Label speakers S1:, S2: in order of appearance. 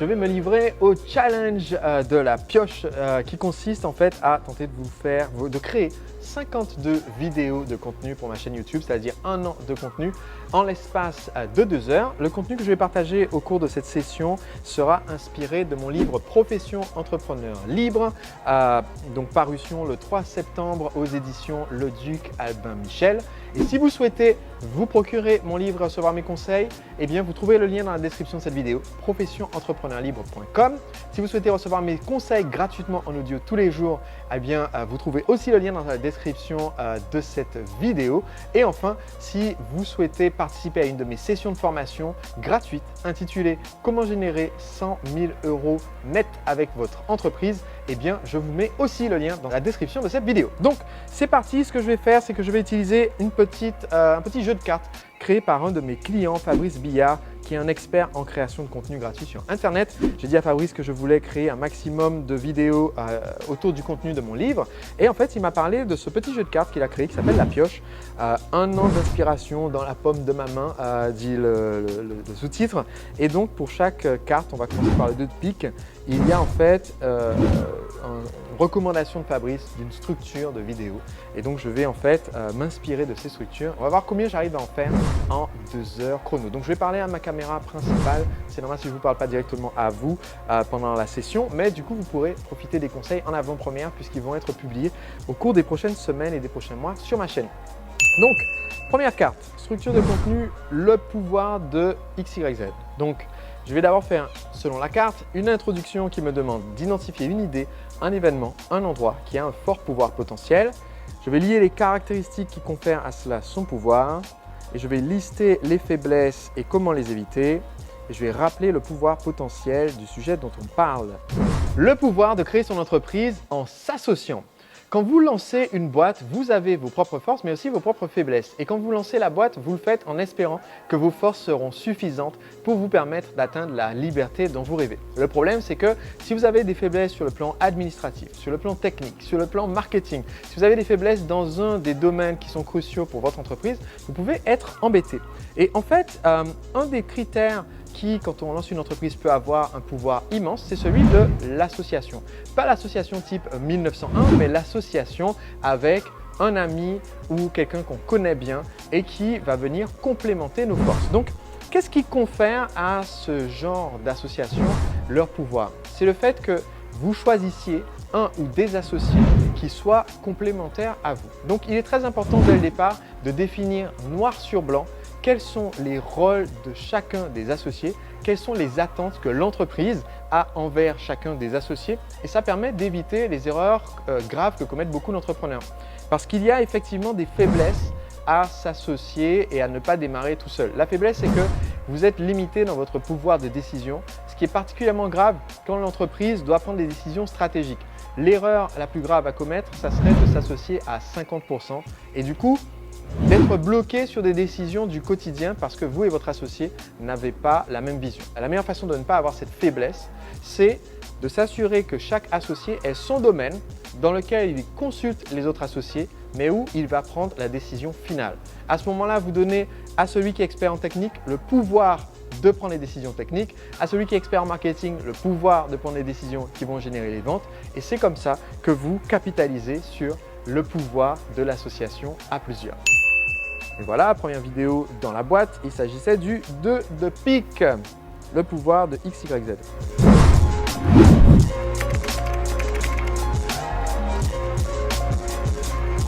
S1: je vais me livrer au challenge de la pioche qui consiste en fait à tenter de créer 52 vidéos de contenu pour ma chaîne YouTube, c'est-à-dire 1 an de contenu en l'espace de 2 heures. Le contenu que je vais partager au cours de cette session sera inspiré de mon livre Profession entrepreneur libre, donc parution le 3 septembre aux éditions Le Duc Albin Michel. Et si vous souhaitez vous procurer mon livre et recevoir mes conseils, eh bien vous trouvez le lien dans la description de cette vidéo, professionentrepreneurlibre.com. Si vous souhaitez recevoir mes conseils gratuitement en audio tous les jours, eh bien vous trouvez aussi le lien dans la description de cette vidéo. Et enfin, si vous souhaitez participer à une de mes sessions de formation gratuites intitulée « Comment générer 100 000 € net avec votre entreprise », eh bien je vous mets aussi le lien dans la description de cette vidéo. Donc c'est parti, ce que je vais faire, c'est que je vais utiliser un petit jeu de cartes créé par un de mes clients, Fabrice Billard, qui est un expert en création de contenu gratuit sur Internet. J'ai dit à Fabrice que je voulais créer un maximum de vidéos autour du contenu de mon livre. Et en fait, il m'a parlé de ce petit jeu de cartes qu'il a créé qui s'appelle La Pioche. 1 an d'inspiration dans la paume de ma main, dit le sous-titre. Et donc, pour chaque carte, on va commencer par le 2 de pique. Il y a en fait une recommandation de Fabrice d'une structure de vidéo. Et donc, je vais en fait m'inspirer de ces structures. On va voir combien j'arrive à en faire en 2 heures chrono. Donc, je vais parler à ma caméra principale. C'est normal si je ne vous parle pas directement à vous pendant la session. Mais du coup, vous pourrez profiter des conseils en avant-première puisqu'ils vont être publiés au cours des prochaines semaines et des prochains mois sur ma chaîne. Donc, première carte, structure de contenu, le pouvoir de XYZ. Donc, je vais d'abord faire, selon la carte, une introduction qui me demande d'identifier une idée, un événement, un endroit qui a un fort pouvoir potentiel. Je vais lier les caractéristiques qui confèrent à cela son pouvoir et je vais lister les faiblesses et comment les éviter. Et je vais rappeler le pouvoir potentiel du sujet dont on parle. Le pouvoir de créer son entreprise en s'associant. Quand vous lancez une boîte, vous avez vos propres forces, mais aussi vos propres faiblesses. Et quand vous lancez la boîte, vous le faites en espérant que vos forces seront suffisantes pour vous permettre d'atteindre la liberté dont vous rêvez. Le problème, c'est que si vous avez des faiblesses sur le plan administratif, sur le plan technique, sur le plan marketing, si vous avez des faiblesses dans un des domaines qui sont cruciaux pour votre entreprise, vous pouvez être embêté. Et en fait, un des critères qui, quand on lance une entreprise, peut avoir un pouvoir immense, c'est celui de l'association. Pas l'association type 1901, mais l'association avec un ami ou quelqu'un qu'on connaît bien et qui va venir complémenter nos forces. Donc, qu'est-ce qui confère à ce genre d'association leur pouvoir? C'est le fait que vous choisissiez un ou des associés qui soient complémentaires à vous. Donc, il est très important dès le départ de définir noir sur blanc quels sont les rôles de chacun des associés, quelles sont les attentes que l'entreprise a envers chacun des associés. Et ça permet d'éviter les erreurs graves que commettent beaucoup d'entrepreneurs. Parce qu'il y a effectivement des faiblesses à s'associer et à ne pas démarrer tout seul. La faiblesse, c'est que vous êtes limité dans votre pouvoir de décision, ce qui est particulièrement grave quand l'entreprise doit prendre des décisions stratégiques. L'erreur la plus grave à commettre, ça serait de s'associer à 50% et du coup, d'être bloqué sur des décisions du quotidien parce que vous et votre associé n'avez pas la même vision. La meilleure façon de ne pas avoir cette faiblesse, c'est de s'assurer que chaque associé ait son domaine dans lequel il consulte les autres associés, mais où il va prendre la décision finale. À ce moment-là, vous donnez à celui qui est expert en technique le pouvoir de prendre les décisions techniques, à celui qui est expert en marketing le pouvoir de prendre les décisions qui vont générer les ventes. Et c'est comme ça que vous capitalisez sur le pouvoir de l'association à plusieurs. Et voilà, première vidéo dans la boîte, il s'agissait du 2 de pique, le pouvoir de XYZ.